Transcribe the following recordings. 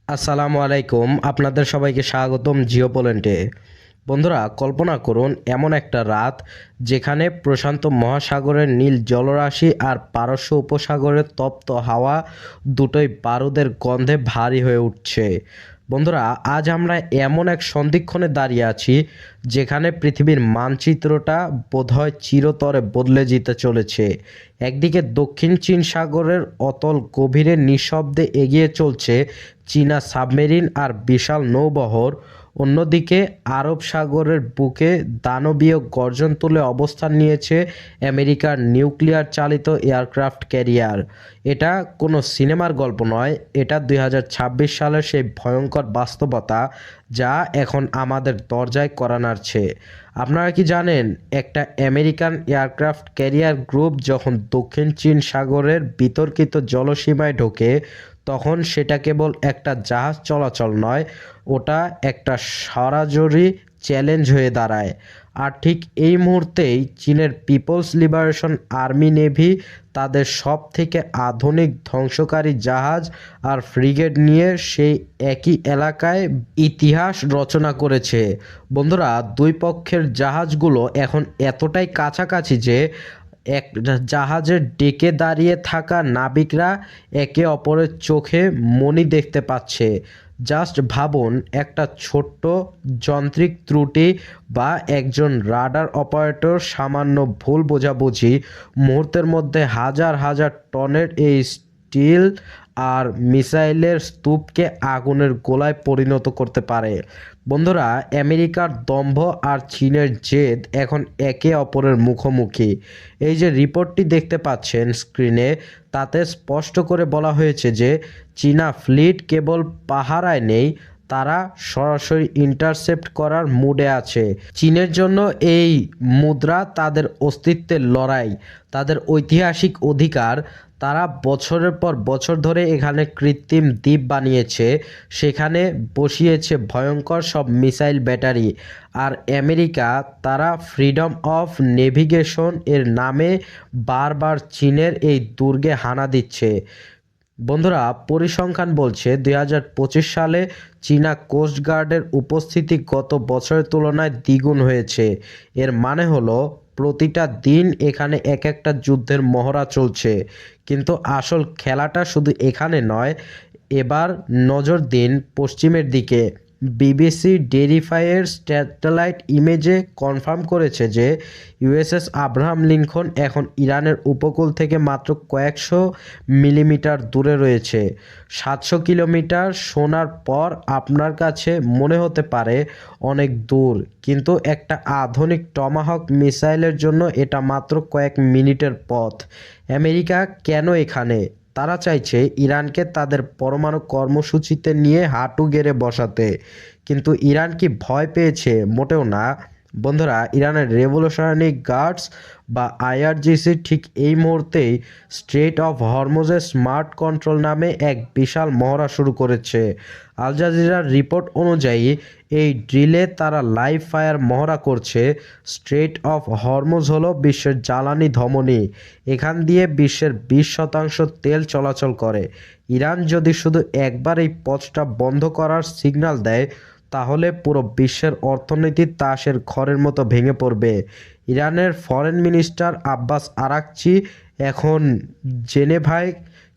আসসালামু আলাইকুম, আপনাদের সবাইকে স্বাগতম জিও পোল্যান্ডে। বন্ধুরা, কল্পনা করুন এমন একটা রাত যেখানে প্রশান্ত মহাসাগরের নীল জলরাশি আর পারস্য উপসাগরের তপ্ত হাওয়া দুটোই বারুদের গন্ধে ভারী হয়ে উঠছে। বন্ধুরা, আজ আমরা এমন এক সন্ধিক্ষণে দাঁড়িয়ে আছি যেখানে পৃথিবীর মানচিত্রটা বোধহয় চিরতরে বদলে যেতে চলেছে। একদিকে দক্ষিণ চীন সাগরের অতল গভীরে নিঃশব্দে এগিয়ে চলছে চীনা সাবমেরিন আর বিশাল নৌবহর, অন্যদিকে আরব সাগরের বুকে দানবীয় গর্জন তুলে অবস্থান নিয়েছে আমেরিকার নিউক্লিয়ার চালিত এয়ারক্রাফট ক্যারিয়ার। এটা কোনো সিনেমার গল্প নয়, এটা 2026 সালের সেই ভয়ঙ্কর বাস্তবতা যা এখন আমাদের দরজায় কড়া নাড়ছে। আপনারা কি জানেন, একটা আমেরিকান এয়ারক্রাফট ক্যারিয়ার গ্রুপ যখন দক্ষিণ চীন সাগরের বিতর্কিত জলসীমায় ঢোকে তখন সেটা কেবল একটা জাহাজ চলাচল নয়, ওটা একটা সরাসরি চ্যালেঞ্জ হয়ে দাঁড়ায়। আর ঠিক এই মুহূর্তেই চীনের পিপলস লিবারেশন আর্মি নেভি তাদের সব থেকে আধুনিক ধ্বংসকারী জাহাজ আর ফ্রিগেট নিয়ে সেই একই এলাকায় ইতিহাস রচনা করেছে। বন্ধুরা, দুই পক্ষের জাহাজগুলো এখন এতটাই কাছাকাছি যে এক জাহাজের ডেকে দাঁড়িয়ে থাকা নাবিকরা একে অপরের চোখে মণি দেখতে পাচ্ছে। জাস্ট ভাবুন, একটা ছোট্ট যান্ত্রিক ত্রুটি বা একজন রাডার অপারেটর সামান্য ভুল বোঝাবুঝি মুহূর্তের মধ্যে হাজার হাজার টনের এই স্টিল আর মিসাইলের স্তূপকে আগুনের গোলায় পরিণত করতে পারে। বন্ধুরা, আমেরিকার দম্ভ আর চীনের জেদ এখন একে অপরের মুখোমুখি। এই যে রিপোর্টটি দেখতে পাচ্ছেন স্ক্রিনে, তাতে স্পষ্ট করে বলা হয়েছে যে চীনা ফ্লিট কেবল পাহারায় নেই, তারা সরাসরি ইন্টারসেপ্ট করার মুডে আছে। চীনের জন্য এই মুদ্রা তাদের অস্তিত্বের লড়াই, তাদের ঐতিহাসিক অধিকার। তারা বছরের পর বছর ধরে এখানে কৃত্রিম দ্বীপ বানিয়েছে, সেখানে বসিয়েছে ভয়ঙ্কর সব মিসাইল ব্যাটারি। আর আমেরিকা, তারা ফ্রিডম অফ নেভিগেশন এর নামে বারবার চীনের এই দুর্গে হানা দিচ্ছে। বন্ধুরা, পরিসংখ্যান বলছে 2025 সালে চীনা কোস্টগার্ডের উপস্থিতি গত বছরের তুলনায় দ্বিগুণ হয়েছে। এর মানে হলো প্রতিটা দিন এখানে এক একটা যুদ্ধের মহড়া চলছে। কিন্তু আসল খেলাটা শুধু এখানে নয়, এবার নজর দিন পশ্চিমের দিকে। বিবিসি ভেরিফাইয়ের স্যাটেলাইট ইমেজে কনফার্ম করেছে যে ইউএসএস আব্রাহাম লিঙ্কন এখন ইরানের উপকূল থেকে মাত্র কয়েকশো মিলিমিটার দূরে রয়েছে। 700 কিলোমিটার শোনার পর আপনার কাছে মনে হতে পারে অনেক দূর, কিন্তু একটা আধুনিক টমাহক মিসাইলের জন্য এটা মাত্র কয়েক মিনিটের পথ। আমেরিকা কেন এখানে? তারা চাইছে ইরানকে তাদের পরমাণু কর্মসূচিতে নিয়ে হাঁটু গেড়ে বসাতে। কিন্তু ইরান কি ভয় পেয়েছে? মোটেও না। বন্ধুরা, ইরানের রেভলিউশনারি গার্ডস বা আইআরজিসি ঠিক এই মুহূর্তেই স্ট্রেট অফ হরমুজে স্মার্ট কন্ট্রোল নামে এক বিশাল মহড়া শুরু করেছে। আল জাজিরার রিপোর্ট অনুযায়ী এই ড্রিলে তারা লাইভ ফায়ার মহড়া করছে। স্ট্রেট অফ হরমুজ হলো বিশ্বের জ্বালানি ধমনী, এখান দিয়ে বিশ্বের 20% তেল চলাচল করে। ইরান যদি শুধু একবার এই পথটা বন্ধ করার সিগন্যাল দেয় তাহলে পুরো বিশ্বের অর্থনীতি তাসের ঘরের মতো ভেঙে পড়বে। ইরানের ফরেন মিনিস্টার আব্বাস আরাকচি এখন জেনেভায়,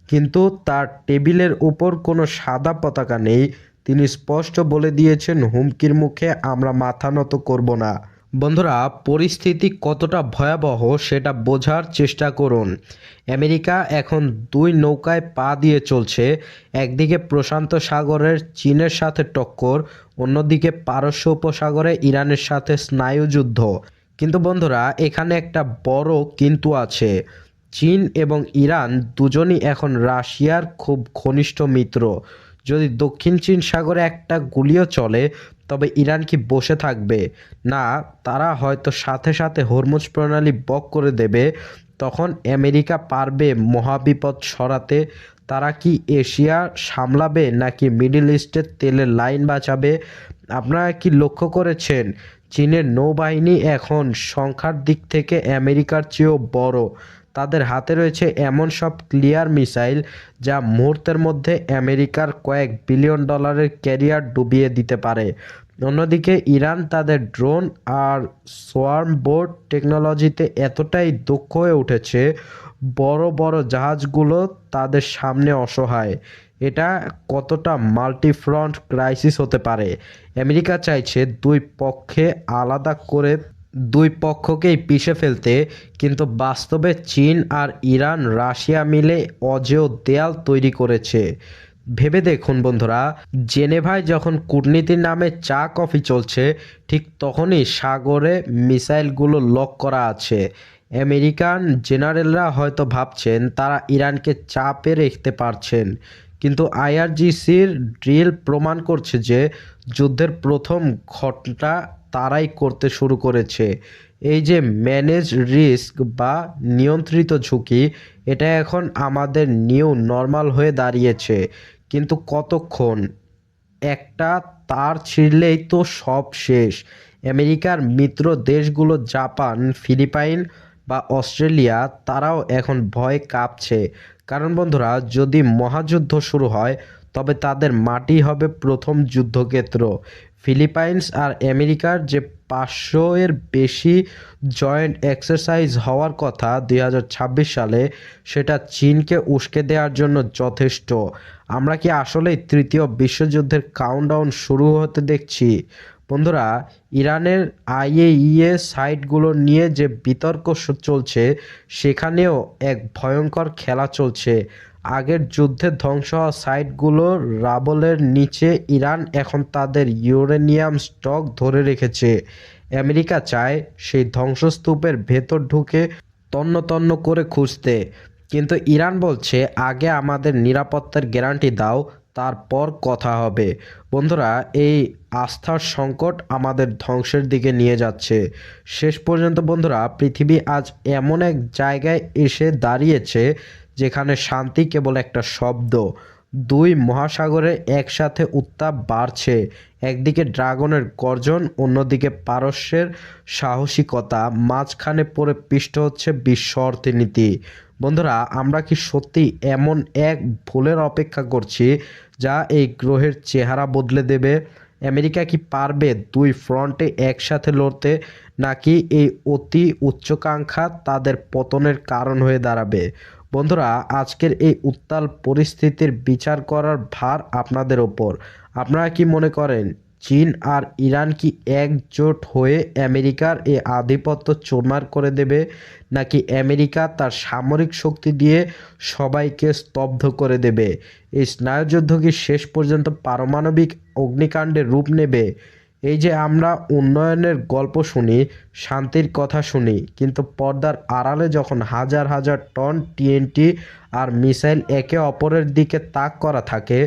কিন্তু তার টেবিলের উপর কোনো সাদা পতাকা নেই। তিনি স্পষ্ট বলে দিয়েছেন, হুমকির মুখে আমরা মাথা নত করব না। বন্ধুরা, পরিস্থিতি কতটা ভয়াবহ সেটা বোঝার চেষ্টা করুন। আমেরিকা এখন দুই নৌকায় পা দিয়ে চলছে। একদিকে প্রশান্ত সাগরের চীনের সাথে টক্কর, অন্যদিকে পারস্য উপসাগরে ইরানের সাথে স্নায়ুযুদ্ধ। কিন্তু বন্ধুরা, এখানে একটা বড় কিন্তু আছে। চীন এবং ইরান দুজনই এখন রাশিয়ার খুব ঘনিষ্ঠ মিত্র। যদি দক্ষিণ চীন সাগরে একটা গুলিও চলে তবে ইরান কি বসে থাকবে? না, তারা হয়তো সাথে সাথে হরমুজ প্রণালী ব্লক করে দেবে। তখন আমেরিকা পারবে মহাবিপদ সরাতে? তারা কি এশিয়া সামলাবে নাকি মিডল ইস্টের তেলের লাইন বাঁচাবে? আপনারা কি লক্ষ্য করেছেন চীনের নৌবাহিনী এখন সংখ্যার দিক থেকে আমেরিকার চেয়েও বড়? তাদের হাতে রয়েছে এমন সব ক্লিয়ার মিসাইল যা মুহূর্তের মধ্যে আমেরিকার কয়েক বিলিয়ন ডলারের ক্যারিয়ার ডুবিয়ে দিতে পারে। অন্যদিকে ইরান তাদের ড্রোন আর সোয়ার্ম বোট টেকনোলজিতে এতটাই দক্ষ হয়ে উঠেছে, বড় বড় জাহাজগুলো তাদের সামনে অসহায়। এটা কতটা মাল্টিফ্রন্ট ক্রাইসিস হতে পারে। আমেরিকা চাইছে দুই পক্ষকেই পিষে ফেলতে, কিন্তু বাস্তবে চীন আর ইরান রাশিয়া মিলে অজেয় দেয়াল তৈরি করেছে। ভেবে দেখুন বন্ধুরা, জেনেভায় যখন কূটনীতির নামে চা কফি চলছে, ঠিক তখনই সাগরে মিসাইলগুলো লক করা আছে। আমেরিকান জেনারেলরা হয়তো ভাবছেন তারা ইরানকে চাপে রাখতে পারছেন, কিন্তু আইআরজিসির ড্রিল প্রমাণ করছে যে যুদ্ধের প্রথম ঘটনা তারাই করতে শুরু করেছে। এই যে ম্যানেজ রিস্ক বা নিয়ন্ত্রিত ঝুঁকি, এটা এখন আমাদের নিউ নর্মাল হয়ে দাঁড়িয়েছে। কিন্তু কতক্ষণ? একটা তার ছিঁড়লেই তো সব শেষ। আমেরিকার মিত্র দেশগুলো জাপান, ফিলিপাইন বা অস্ট্রেলিয়া, তারাও এখন ভয়ে কাঁপছে। কারণ বন্ধুরা, যদি মহাযুদ্ধ শুরু হয় তবে তাদের মাটি হবে প্রথম যুদ্ধক্ষেত্র। ফিলিপাইন্স আর আমেরিকার যে 500-এর বেশি জয়েন্ট এক্সারসাইজ হওয়ার কথা 2026 সালে, সেটা চীনকে উস্কে দেওয়ার জন্য যথেষ্ট। আমরা কি আসলেই তৃতীয় বিশ্বযুদ্ধের কাউন্টডাউন শুরু হতে দেখছি? বন্ধুরা, ইরানের আইএইএ সাইটগুলো নিয়ে যে বিতর্ক চলছে, সেখানেও এক ভয়ঙ্কর খেলা চলছে। আগের যুদ্ধে ধ্বংস হওয়া সাইটগুলোর রাবলের নিচে ইরান এখন তাদের ইউরেনিয়াম স্টক ধরে রেখেছে। আমেরিকা চায় সেই ধ্বংসস্তূপের ভেতর ঢুকে তন্ন তন্ন করে খুঁজতে, কিন্তু ইরান বলছে আগে আমাদের নিরাপত্তার গ্যারান্টি দাও, তারপর কথা হবে। বন্ধুরা, এই আস্থার সংকট আমাদের ধ্বংসের দিকে নিয়ে যাচ্ছে। শেষ পর্যন্ত বন্ধুরা, পৃথিবী আজ এমন এক জায়গায় এসে দাঁড়িয়েছে যেখানে শান্তি কেবল একটা শব্দ। দুই মহাসাগরে একসাথে উত্তাপ বাড়ছে। একদিকে ড্রাগনের গর্জন, অন্যদিকে পারস্যের সাহসিকতা, মাঝখানে পড়ে পিষ্ট হচ্ছে বিশ্ব অর্থনীতি। বন্ধুরা, আমরা কি সত্যি এমন এক ভুলের অপেক্ষা করছি যা এই গ্রহের চেহারা বদলে দেবে? আমেরিকা কি পারবে দুই ফ্রন্টে একসাথে লড়তে, নাকি এই অতি উচ্চাকাঙ্ক্ষা তাদের পতনের কারণ হয়ে দাঁড়াবে? বন্ধুরা, আজকের এই উত্তাল পরিস্থিতির বিচার করার ভার আপনাদের ওপর। আপনারা কি মনে করেন চীন আর ইরান কি একজোট হয়ে আমেরিকার এই আধিপত্য চুরমার করে দেবে, নাকি আমেরিকা তার সামরিক শক্তি দিয়ে সবাইকে স্তব্ধ করে দেবে? এই স্নায়ুযুদ্ধ কি শেষ পর্যন্ত পারমাণবিক অগ্নিকাণ্ডের রূপ নেবে? এই যে আমরা উন্নয়নের গল্প শুনি, শান্তির কথা শুনি, কিন্তু পর্দার আড়ালে যখন হাজার হাজার টন টিএনটি আর মিসাইল একে অপরের দিকে তাক করা থাকে,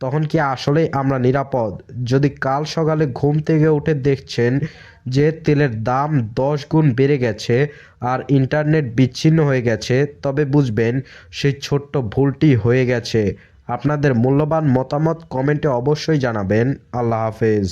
তখন কি আসলেই আমরা নিরাপদ? যদি কাল সকালে ঘুম থেকে উঠে দেখছেন যে তেলের দাম 10 গুণ বেড়ে গেছে আর ইন্টারনেট বিচ্ছিন্ন হয়ে গেছে, তবে বুঝবেন সেই ছোট্ট ভুলটি হয়ে গেছে। আপনাদের মূল্যবান মতামত কমেন্টে অবশ্যই জানাবেন। আল্লাহ হাফেজ।